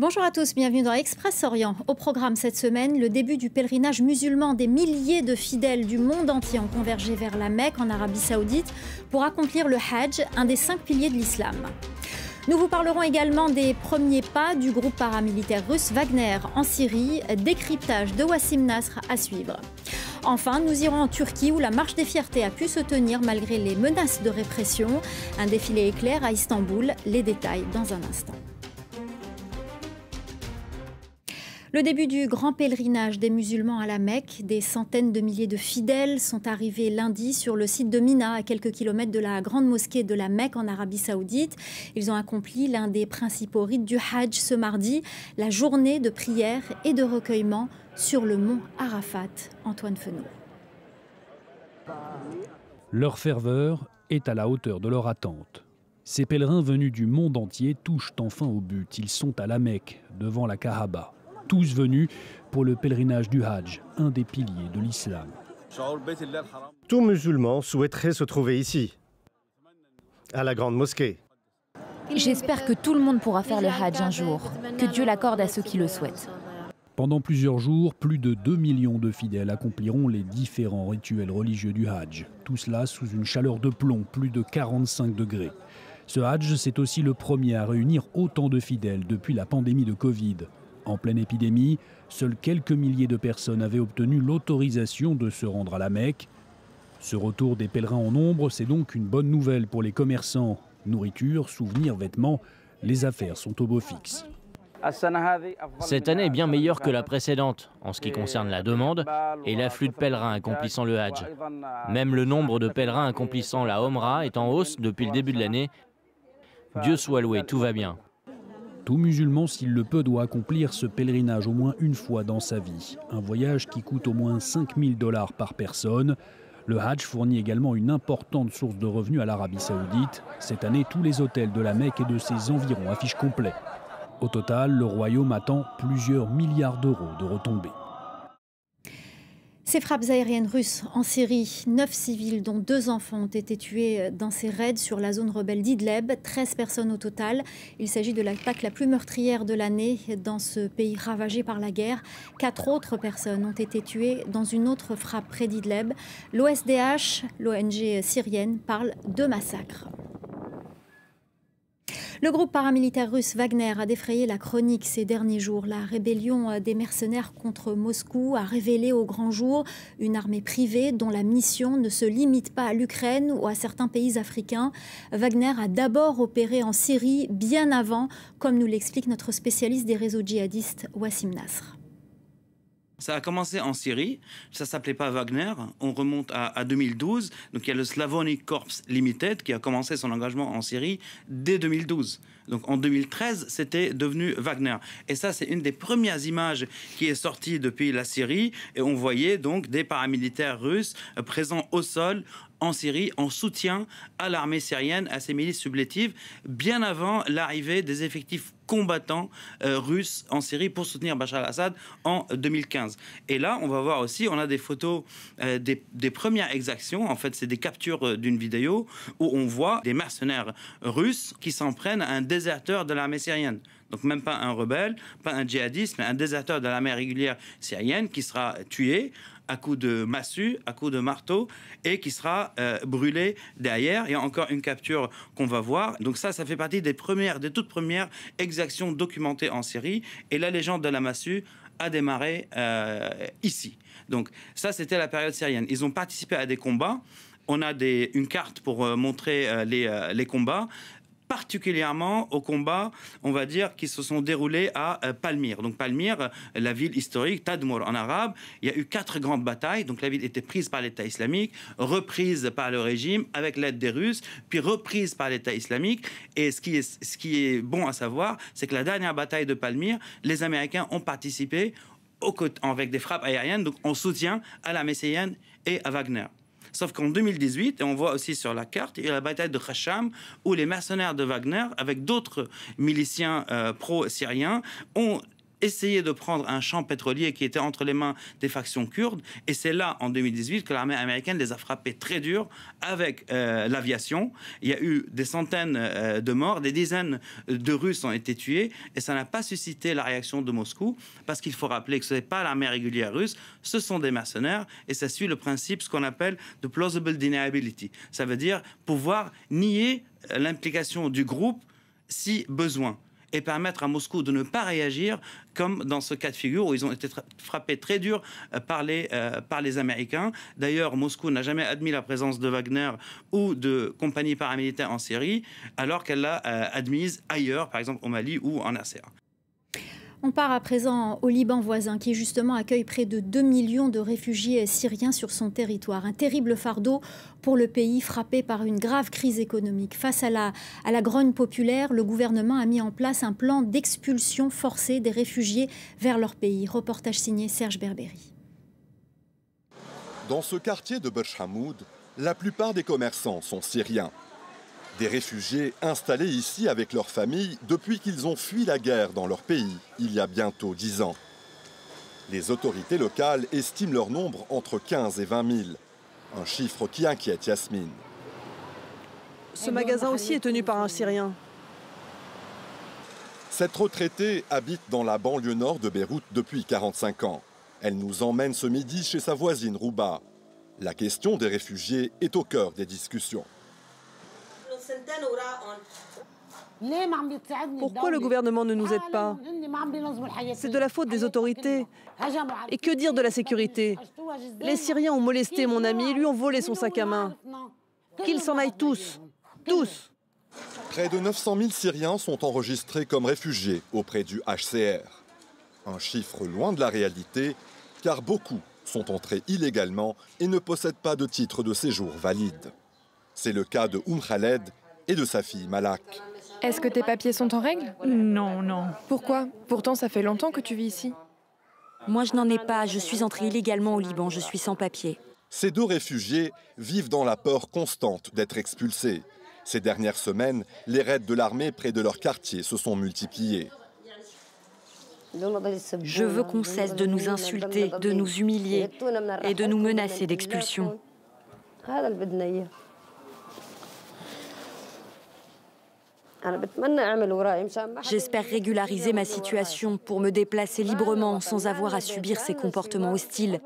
Bonjour à tous, bienvenue dans Express Orient. Au programme cette semaine, le début du pèlerinage musulman. Des milliers de fidèles du monde entier ont convergé vers la Mecque en Arabie Saoudite pour accomplir le Hajj, un des 5 piliers de l'islam. Nous vous parlerons également des premiers pas du groupe paramilitaire russe Wagner en Syrie, décryptage de Wassim Nasr à suivre. Enfin, nous irons en Turquie où la marche des fiertés a pu se tenir malgré les menaces de répression. Un défilé éclair à Istanbul, les détails dans un instant. Le début du grand pèlerinage des musulmans à la Mecque. Des centaines de milliers de fidèles sont arrivés lundi sur le site de Mina, à quelques kilomètres de la grande mosquée de la Mecque en Arabie Saoudite. Ils ont accompli l'un des principaux rites du Hajj ce mardi, la journée de prière et de recueillement sur le mont Arafat. Antoine Fenot. Leur ferveur est à la hauteur de leur attente. Ces pèlerins venus du monde entier touchent enfin au but. Ils sont à la Mecque, devant la Kaaba. Tous venus pour le pèlerinage du Hajj, un des piliers de l'islam. Tout musulman souhaiterait se trouver ici, à la grande mosquée. J'espère que tout le monde pourra faire le Hajj un jour, que Dieu l'accorde à ceux qui le souhaitent. Pendant plusieurs jours, plus de 2 millions de fidèles accompliront les différents rituels religieux du Hajj. Tout cela sous une chaleur de plomb, plus de 45 degrés. Ce Hajj, c'est aussi le premier à réunir autant de fidèles depuis la pandémie de Covid. En pleine épidémie, seuls quelques milliers de personnes avaient obtenu l'autorisation de se rendre à la Mecque. Ce retour des pèlerins en nombre, c'est donc une bonne nouvelle pour les commerçants. Nourriture, souvenirs, vêtements, les affaires sont au beau fixe. Cette année est bien meilleure que la précédente en ce qui concerne la demande et l'afflux de pèlerins accomplissant le Hajj. Même le nombre de pèlerins accomplissant la Omra est en hausse depuis le début de l'année. Dieu soit loué, tout va bien. Tout musulman, s'il le peut, doit accomplir ce pèlerinage au moins une fois dans sa vie. Un voyage qui coûte au moins 5 000 $ par personne. Le Hajj fournit également une importante source de revenus à l'Arabie Saoudite. Cette année, tous les hôtels de la Mecque et de ses environs affichent complet. Au total, le royaume attend plusieurs milliards d'euros de retombées. Ces frappes aériennes russes en Syrie, 9 civils dont 2 enfants ont été tués dans ces raids sur la zone rebelle d'Idleb, 13 personnes au total. Il s'agit de l'attaque la plus meurtrière de l'année dans ce pays ravagé par la guerre. 4 autres personnes ont été tuées dans une autre frappe près d'Idleb. L'OSDH, l'ONG syrienne, parle de massacre. Le groupe paramilitaire russe Wagner a défrayé la chronique ces derniers jours. La rébellion des mercenaires contre Moscou a révélé au grand jour une armée privée dont la mission ne se limite pas à l'Ukraine ou à certains pays africains. Wagner a d'abord opéré en Syrie bien avant, comme nous l'explique notre spécialiste des réseaux djihadistes, Wassim Nasr. Ça a commencé en Syrie, ça ne s'appelait pas Wagner, on remonte à 2012, donc il y a le Slavonic Corps Limited qui a commencé son engagement en Syrie dès 2012. Donc en 2013, c'était devenu Wagner. Et ça, c'est une des premières images qui est sortie depuis la Syrie, et on voyait donc des paramilitaires russes présents au sol, en Syrie, en soutien à l'armée syrienne, à ses milices supplétives, bien avant l'arrivée des effectifs combattants russes en Syrie pour soutenir Bachar al-Assad en 2015. Et là, on va voir aussi, on a des photos des premières exactions. En fait, c'est des captures d'une vidéo où on voit des mercenaires russes qui s'en prennent à un déserteur de l'armée syrienne. Donc même pas un rebelle, pas un djihadiste, mais un déserteur de l'armée régulière syrienne qui sera tué à coups de massue, à coups de marteau, et qui sera brûlé derrière. Il y a encore une capture qu'on va voir. Donc ça fait partie des toutes premières exactions documentées en Syrie. Et la légende de la massue a démarré ici. Donc ça, c'était la période syrienne. Ils ont participé à des combats. On a une carte pour montrer les combats, particulièrement aux combats, on va dire, qui se sont déroulés à Palmyre. Donc Palmyre, la ville historique, Tadmor en arabe, il y a eu 4 grandes batailles. Donc la ville était prise par l'État islamique, reprise par le régime avec l'aide des Russes, puis reprise par l'État islamique. Et ce qui est bon à savoir, c'est que la dernière bataille de Palmyre, les Américains ont participé avec des frappes aériennes, donc en soutien à l'armée syrienne et à Wagner. Sauf qu'en 2018, et on voit aussi sur la carte, il y a la bataille de Khacham, où les mercenaires de Wagner, avec d'autres miliciens pro-syriens, ont essayer de prendre un champ pétrolier qui était entre les mains des factions kurdes. Et c'est là, en 2018, que l'armée américaine les a frappés très dur avec l'aviation. Il y a eu des centaines de morts, des dizaines de Russes ont été tués. Et ça n'a pas suscité la réaction de Moscou, parce qu'il faut rappeler que ce n'est pas l'armée régulière russe, ce sont des mercenaires. Et ça suit le principe, ce qu'on appelle de plausible deniability. Ça veut dire pouvoir nier l'implication du groupe si besoin, et permettre à Moscou de ne pas réagir comme dans ce cas de figure où ils ont été frappés très dur par les Américains. D'ailleurs, Moscou n'a jamais admis la présence de Wagner ou de compagnies paramilitaires en Syrie, alors qu'elle l'a admise ailleurs, par exemple au Mali ou en RCA. On part à présent au Liban voisin, qui justement accueille près de 2 millions de réfugiés syriens sur son territoire. Un terrible fardeau pour le pays frappé par une grave crise économique. Face à la grogne populaire, le gouvernement a mis en place un plan d'expulsion forcée des réfugiés vers leur pays. Reportage signé Serge Berberi. Dans ce quartier de Burj Hamoud, la plupart des commerçants sont syriens. Des réfugiés installés ici avec leurs familles depuis qu'ils ont fui la guerre dans leur pays il y a bientôt 10 ans. Les autorités locales estiment leur nombre entre 15 et 20 000, un chiffre qui inquiète Yasmine. Ce magasin aussi est tenu par un Syrien. Cette retraitée habite dans la banlieue nord de Beyrouth depuis 45 ans. Elle nous emmène ce midi chez sa voisine Rouba. La question des réfugiés est au cœur des discussions. Pourquoi le gouvernement ne nous aide pas? C'est de la faute des autorités. Et que dire de la sécurité? Les Syriens ont molesté mon ami et lui ont volé son sac à main. Qu'ils s'en aillent tous. Tous. Près de 900 000 Syriens sont enregistrés comme réfugiés auprès du HCR. Un chiffre loin de la réalité, car beaucoup sont entrés illégalement et ne possèdent pas de titre de séjour valide. C'est le cas de Khaled et de sa fille Malak. Est-ce que tes papiers sont en règle? Non, non. Pourquoi? Pourtant, ça fait longtemps que tu vis ici. Moi, je n'en ai pas. Je suis entrée illégalement au Liban. Je suis sans papier. Ces deux réfugiés vivent dans la peur constante d'être expulsés. Ces dernières semaines, les raids de l'armée près de leur quartier se sont multipliés. Je veux qu'on cesse de nous insulter, de nous humilier et de nous menacer d'expulsion. J'espère régulariser ma situation pour me déplacer librement sans avoir à subir ces comportements hostiles.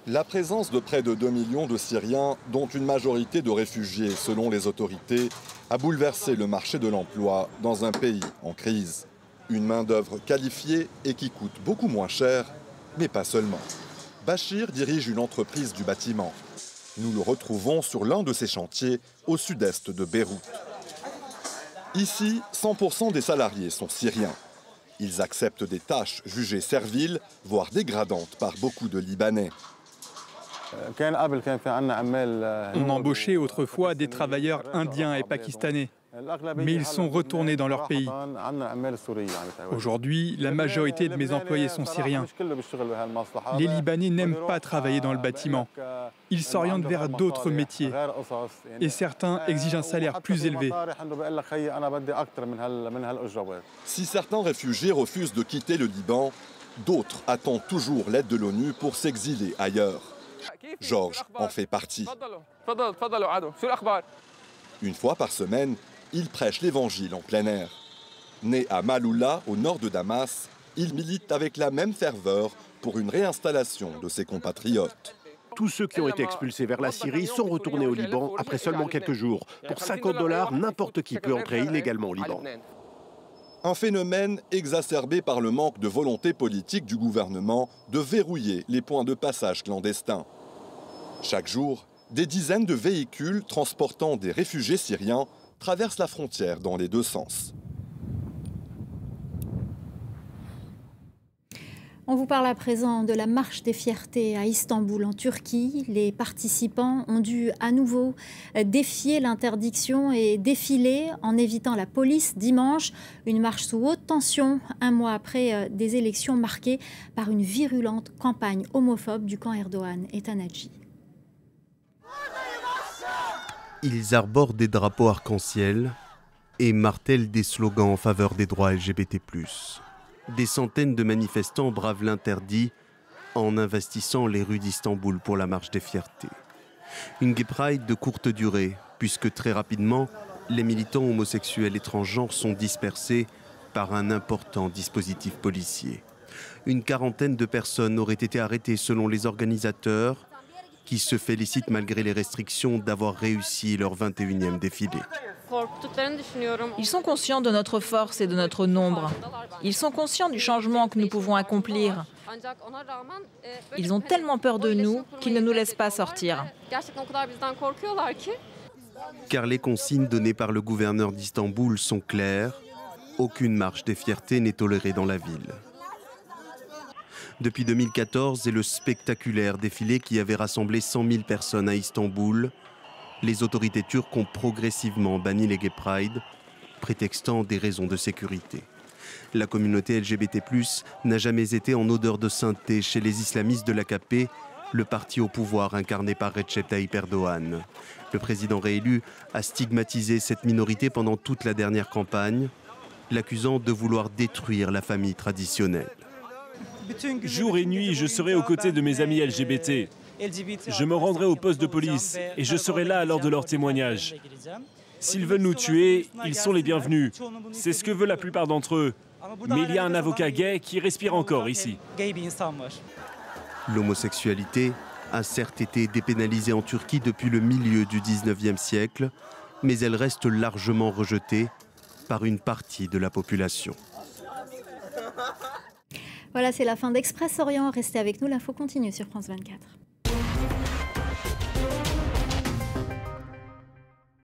La présence de près de 2 millions de Syriens, dont une majorité de réfugiés selon les autorités, a bouleversé le marché de l'emploi dans un pays en crise. Une main-d'œuvre qualifiée et qui coûte beaucoup moins cher, mais pas seulement. Bachir dirige une entreprise du bâtiment. Nous le retrouvons sur l'un de ses chantiers au sud-est de Beyrouth. Ici, 100% des salariés sont syriens. Ils acceptent des tâches jugées serviles, voire dégradantes par beaucoup de Libanais. On embauchait autrefois des travailleurs indiens et pakistanais, mais ils sont retournés dans leur pays. Aujourd'hui, la majorité de mes employés sont syriens. Les Libanais n'aiment pas travailler dans le bâtiment. Ils s'orientent vers d'autres métiers. Et certains exigent un salaire plus élevé. Si certains réfugiés refusent de quitter le Liban, d'autres attendent toujours l'aide de l'ONU pour s'exiler ailleurs. Georges en fait partie. Une fois par semaine, il prêche l'évangile en plein air. Né à Maloula, au nord de Damas, il milite avec la même ferveur pour une réinstallation de ses compatriotes. Tous ceux qui ont été expulsés vers la Syrie sont retournés au Liban après seulement quelques jours. Pour $50, n'importe qui peut entrer illégalement au Liban. Un phénomène exacerbé par le manque de volonté politique du gouvernement de verrouiller les points de passage clandestins. Chaque jour, des dizaines de véhicules transportant des réfugiés syriens traversent la frontière dans les deux sens. On vous parle à présent de la marche des fiertés à Istanbul, en Turquie. Les participants ont dû à nouveau défier l'interdiction et défiler en évitant la police dimanche. Une marche sous haute tension, un mois après des élections marquées par une virulente campagne homophobe du camp Erdogan et Tanaji. Ils arborent des drapeaux arc-en-ciel et martèlent des slogans en faveur des droits LGBT+. des centaines de manifestants bravent l'interdit en investissant les rues d'Istanbul pour la marche des fiertés. Une gay pride de courte durée, puisque très rapidement, les militants homosexuels et transgenres sont dispersés par un important dispositif policier. Une quarantaine de personnes auraient été arrêtées selon les organisateurs, qui se félicitent malgré les restrictions d'avoir réussi leur 21e défilé. Ils sont conscients de notre force et de notre nombre. Ils sont conscients du changement que nous pouvons accomplir. Ils ont tellement peur de nous qu'ils ne nous laissent pas sortir. Car les consignes données par le gouverneur d'Istanbul sont claires. Aucune marche des fiertés n'est tolérée dans la ville. Depuis 2014 et le spectaculaire défilé qui avait rassemblé 100 000 personnes à Istanbul, les autorités turques ont progressivement banni les gay pride, prétextant des raisons de sécurité. La communauté LGBT+, n'a jamais été en odeur de sainteté chez les islamistes de l'AKP, le parti au pouvoir incarné par Recep Tayyip Erdogan. Le président réélu a stigmatisé cette minorité pendant toute la dernière campagne, l'accusant de vouloir détruire la famille traditionnelle. Jour et nuit, je serai aux côtés de mes amis LGBT. Je me rendrai au poste de police et je serai là lors de leur témoignage. S'ils veulent nous tuer, ils sont les bienvenus. C'est ce que veut la plupart d'entre eux. Mais il y a un avocat gay qui respire encore ici. L'homosexualité a certes été dépénalisée en Turquie depuis le milieu du 19e siècle, mais elle reste largement rejetée par une partie de la population. Voilà, c'est la fin d'Express Orient. Restez avec nous, l'info continue sur France 24.